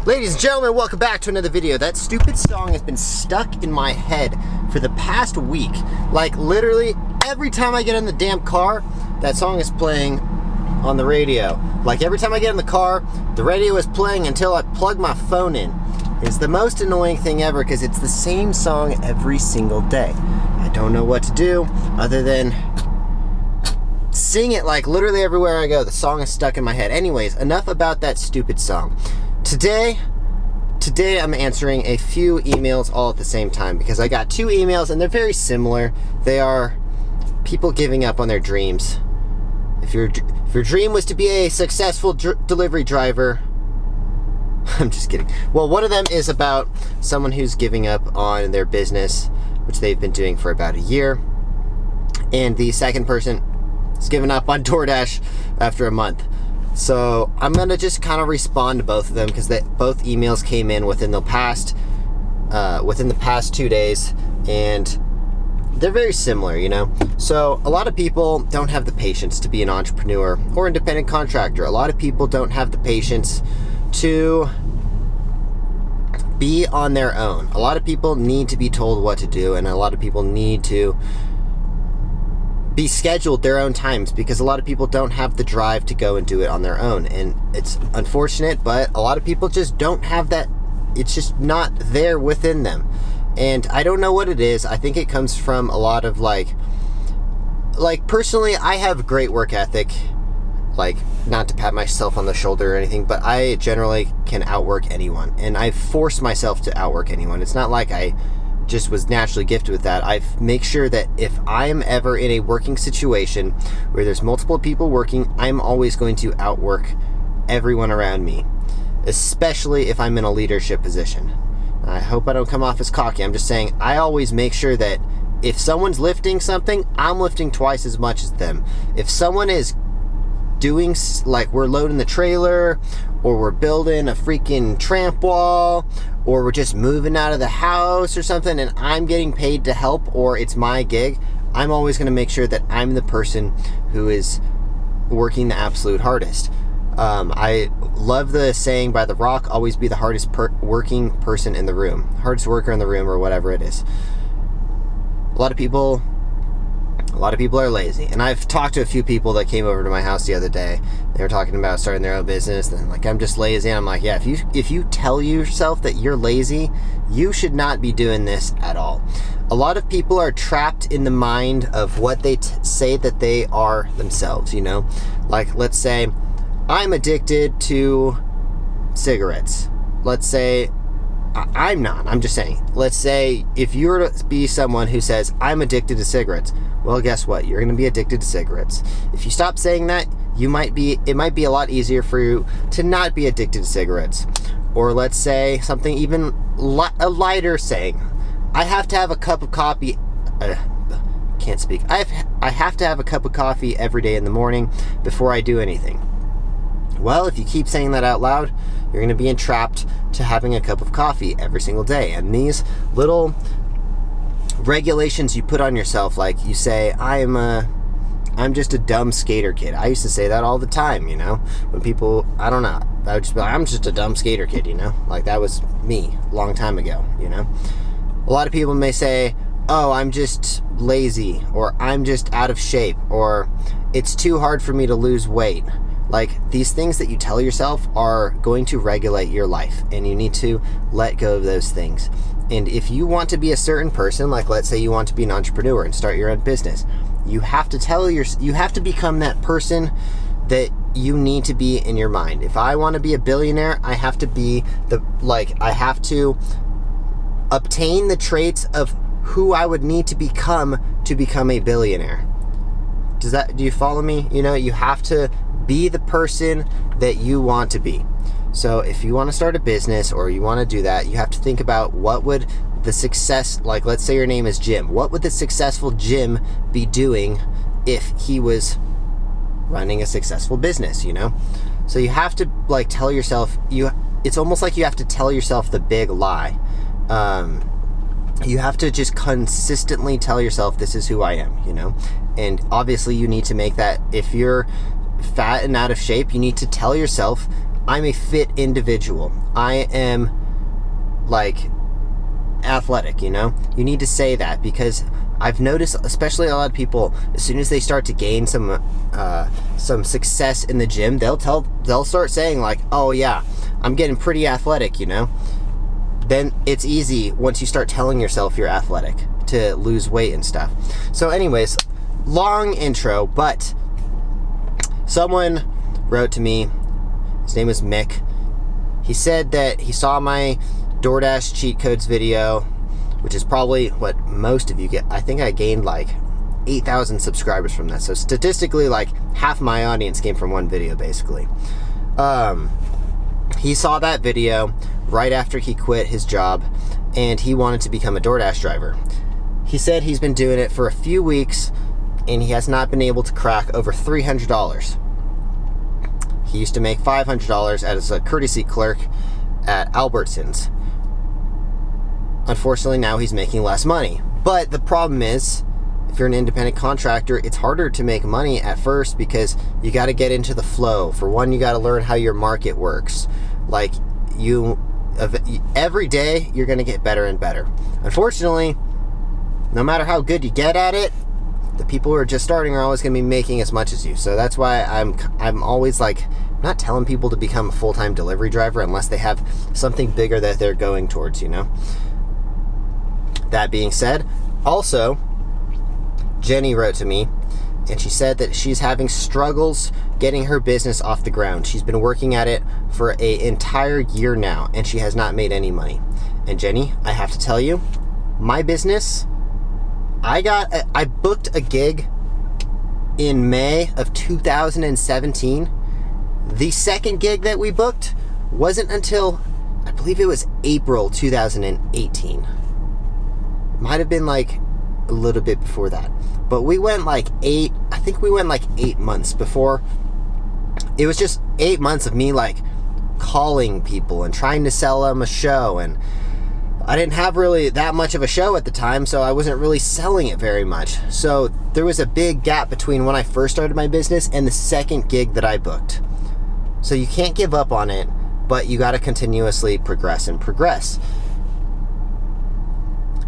Ladies and gentlemen, welcome back to another video. That stupid song has been stuck in my head for the past week. Like literally every time I get in the damn car, that song is playing on the radio. Like every time I get in the car, the radio is playing until I plug my phone in. It's the most annoying thing ever because it's the same song every single day. I don't know what to do other than sing it like literally everywhere I go. The song is stuck in my head. Anyways, enough about that stupid song. Today I'm answering a few emails all at the same time because I got two emails and they're very similar. They are people giving up on their dreams. If your dream was to be a successful delivery driver, I'm just kidding. Well, one of them is about someone who's giving up on their business, which they've been doing for about a year. And the second person is giving up on Doordash after a month. So I'm going to just kind of respond to both of them because both emails came in within the past 2 days, and they're very similar, you know? So a lot of people don't have the patience to be an entrepreneur or independent contractor. A lot of people don't have the patience to be on their own. A lot of people need to be told what to do, and a lot of people need to be scheduled their own times because a lot of people don't have the drive to go and do it on their own. And it's unfortunate, but a lot of people just don't have that. It's just not there within them. And I don't know what it is. I think it comes from a lot of like personally, I have great work ethic. Like, not to pat myself on the shoulder or anything, but I generally can outwork anyone. And I force myself to outwork anyone. It's not like I just was naturally gifted with that. I make sure that if I'm ever in a working situation where there's multiple people working, I'm always going to outwork everyone around me, especially if I'm in a leadership position. I hope I don't come off as cocky. I'm just saying I always make sure that if someone's lifting something, I'm lifting twice as much as them. If someone is doing, like, we're loading the trailer, or we're building a freaking tramp wall, or we're just moving out of the house or something, and I'm getting paid to help, or it's my gig, I'm always going to make sure that I'm the person who is working the absolute hardest. I love the saying by The Rock, always be the hardest working person in the room. Hardest worker in the room, or whatever it is. A lot of people are lazy, and I've talked to a few people that came over to my house the other day. They were talking about starting their own business, and like, I'm just lazy. And I'm like, yeah, if you tell yourself that you're lazy, you should not be doing this at all. A lot of people are trapped in the mind of what they say that they are themselves, you know? Like, let's say I'm addicted to cigarettes. Let's say I'm not. I'm just saying. Let's say if you were to be someone who says, I'm addicted to cigarettes, well, guess what? You're going to be addicted to cigarettes. If you stop saying that, it might be a lot easier for you to not be addicted to cigarettes. Or let's say something even a lighter saying, I have to have a cup of coffee. Can't speak. I have to have a cup of coffee every day in the morning before I do anything. Well, if you keep saying that out loud, you're going to be entrapped to having a cup of coffee every single day. And these little regulations you put on yourself, like you say, I'm just a dumb skater kid. I used to say that all the time, you know, when people, I don't know, I would just be like, I'm just a dumb skater kid, you know, like that was me a long time ago, you know. A lot of people may say, oh, I'm just lazy, or I'm just out of shape, or it's too hard for me to lose weight. Like, these things that you tell yourself are going to regulate your life, and you need to let go of those things. And if you want to be a certain person, like let's say you want to be an entrepreneur and start your own business, you have to become that person that you need to be in your mind. If I want to be a billionaire, I have to obtain the traits of who I would need to become a billionaire. Do you follow me? You know, you have to be the person that you want to be. So if you want to start a business or you want to do that, you have to think about what would the success, like let's say your name is Jim. What would the successful Jim be doing if he was running a successful business, you know? So you have to like tell yourself, it's almost like you have to tell yourself the big lie. You have to just consistently tell yourself, this is who I am, you know? And obviously you need to make that, if you're fat and out of shape, you need to tell yourself, I'm a fit individual. I am like athletic, you know? You need to say that, because I've noticed, especially a lot of people, as soon as they start to gain some success in the gym, they'll start saying like, oh yeah, I'm getting pretty athletic, you know? Then it's easy once you start telling yourself you're athletic to lose weight and stuff. So anyways, long intro, but someone wrote to me. His name is Mick. He said that he saw my Doordash cheat codes video, which is probably what most of you get. I think I gained like 8,000 subscribers from that. So statistically, like half my audience came from one video, basically. He saw that video right after he quit his job, and he wanted to become a Doordash driver. He said he's been doing it for a few weeks, and he has not been able to crack over $300. He used to make $500 as a courtesy clerk at Albertsons. Unfortunately, now he's making less money. But the problem is, if you're an independent contractor, it's harder to make money at first because you got to get into the flow. For one, you got to learn how your market works. Like, every day, you're going to get better and better. Unfortunately, no matter how good you get at it, the people who are just starting are always going to be making as much as you. So that's why I'm always like, not telling people to become a full-time delivery driver unless they have something bigger that they're going towards, you know? That being said, also, Jenny wrote to me, and she said that she's having struggles getting her business off the ground. She's been working at it for an entire year now, and she has not made any money. And Jenny, I have to tell you, my business, I booked a gig in May of 2017. The second gig that we booked wasn't until, I believe it was April 2018. Might have been like a little bit before that. But we went like 8 months before. It was just 8 months of me like calling people and trying to sell them a show, and I didn't have really that much of a show at the time, so I wasn't really selling it very much. So there was a big gap between when I first started my business and the second gig that I booked. So you can't give up on it, but you got to continuously progress.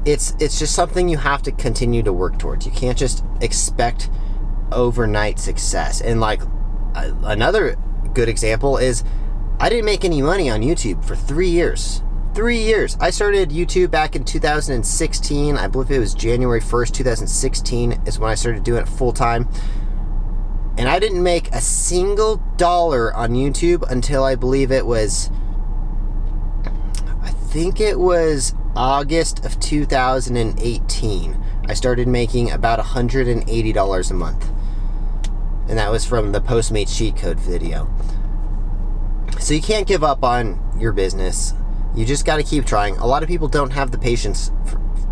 It's just something you have to continue to work towards. You can't just expect overnight success. And like another good example is I didn't make any money on YouTube for 3 years. 3 years. I started YouTube back in 2016. I believe it was January 1st, 2016 is when I started doing it full time. And I didn't make a single dollar on YouTube until I believe it was, August of 2018. I started making about $180 a month. And that was from the Postmates cheat code video. So you can't give up on your business. You just got to keep trying. A lot of people don't have the patience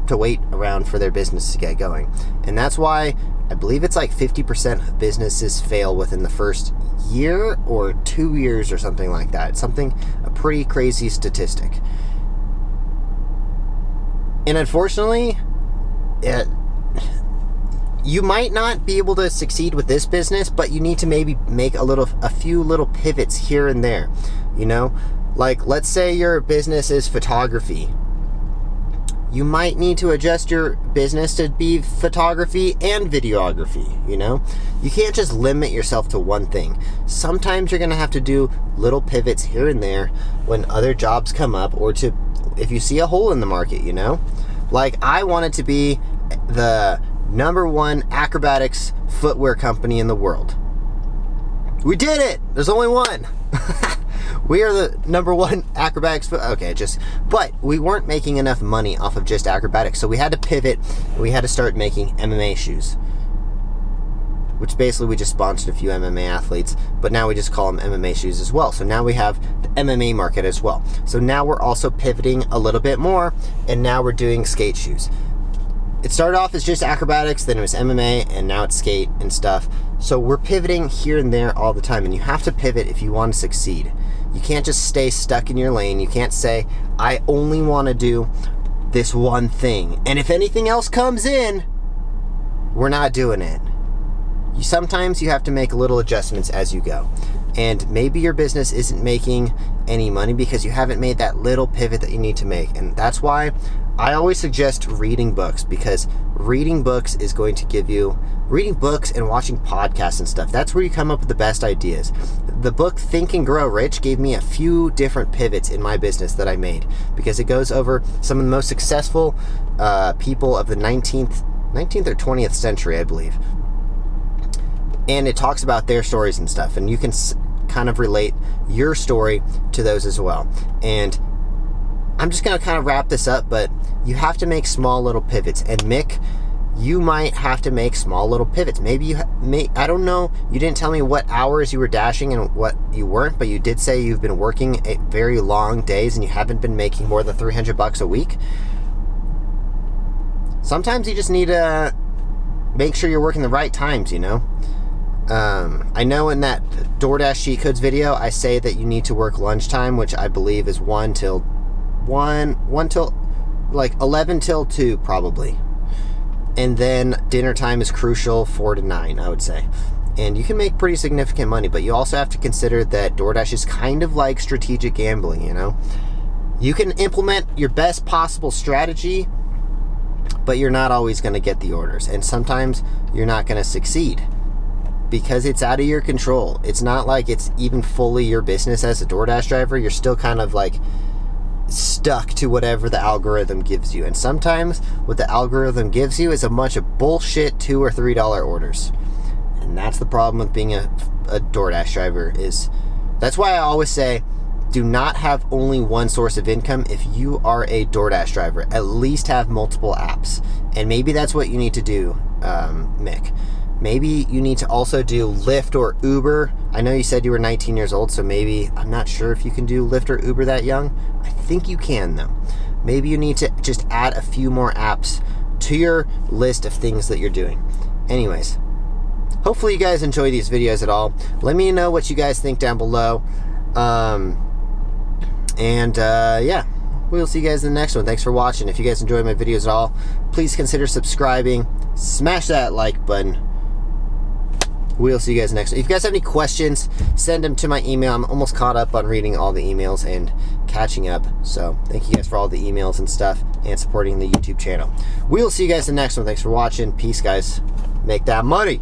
to wait around for their business to get going. And that's why I believe it's like 50% of businesses fail within the first year or 2 years or something like that. It's a pretty crazy statistic. And unfortunately, you might not be able to succeed with this business, but you need to maybe make a few little pivots here and there, you know? Like, let's say your business is photography. You might need to adjust your business to be photography and videography, you know? You can't just limit yourself to one thing. Sometimes you're going to have to do little pivots here and there when other jobs come up, or if you see a hole in the market, you know? Like, I wanted to be the #1 acrobatics footwear company in the world. We did it! There's only one! We are the #1 acrobatics. But we weren't making enough money off of just acrobatics, so we had to pivot. We had to start making MMA shoes, which basically we just sponsored a few MMA athletes, but now we just call them MMA shoes as well. So now we have the MMA market as well. So now we're also pivoting a little bit more, and now we're doing skate shoes. It started off as just acrobatics, then it was MMA, and now it's skate and stuff. So we're pivoting here and there all the time, and you have to pivot if you want to succeed. You can't just stay stuck in your lane. You can't say, I only want to do this one thing, and if anything else comes in, we're not doing it. Sometimes you have to make little adjustments as you go. And maybe your business isn't making any money because you haven't made that little pivot that you need to make. And that's why I always suggest reading books, because reading books is going to give you, reading books and watching podcasts and stuff, that's where you come up with the best ideas. The book Think and Grow Rich gave me a few different pivots in my business that I made, because it goes over some of the most successful people of the 19th or 20th century, I believe. And it talks about their stories and stuff, and you can kind of relate your story to those as well. And I'm just going to kind of wrap this up, but you have to make small little pivots. And Mick, you might have to make small little pivots. Maybe you I don't know, you didn't tell me what hours you were dashing and what you weren't, but you did say you've been working very long days and you haven't been making more than $300 a week. Sometimes you just need to make sure you're working the right times, you know? I know in that Doordash cheat codes video, I say that you need to work lunchtime, which I believe is 1 till like 11 till 2 probably. And then dinner time is crucial, 4 to 9, I would say. And you can make pretty significant money, but you also have to consider that Doordash is kind of like strategic gambling, you know? You can implement your best possible strategy, but you're not always going to get the orders. And sometimes you're not going to succeed because it's out of your control. It's not like it's even fully your business as a Doordash driver. You're still kind of like stuck to whatever the algorithm gives you. And sometimes what the algorithm gives you is a bunch of bullshit $2 or $3 orders. And that's the problem with being a Doordash driver. That's why I always say, do not have only one source of income. If you are a Doordash driver, at least have multiple apps. And maybe that's what you need to do, Mick. Maybe you need to also do Lyft or Uber. I know you said you were 19 years old, so maybe, I'm not sure if you can do Lyft or Uber that young. I think you can, though. Maybe you need to just add a few more apps to your list of things that you're doing. Anyways, hopefully you guys enjoy these videos at all. Let me know what you guys think down below. Yeah, we'll see you guys in the next one. Thanks for watching. If you guys enjoy my videos at all, please consider subscribing. Smash that like button. We'll see you guys next time. If you guys have any questions, send them to my email. I'm almost caught up on reading all the emails and catching up. So thank you guys for all the emails and stuff and supporting the YouTube channel. We'll see you guys in the next one. Thanks for watching. Peace, guys. Make that money.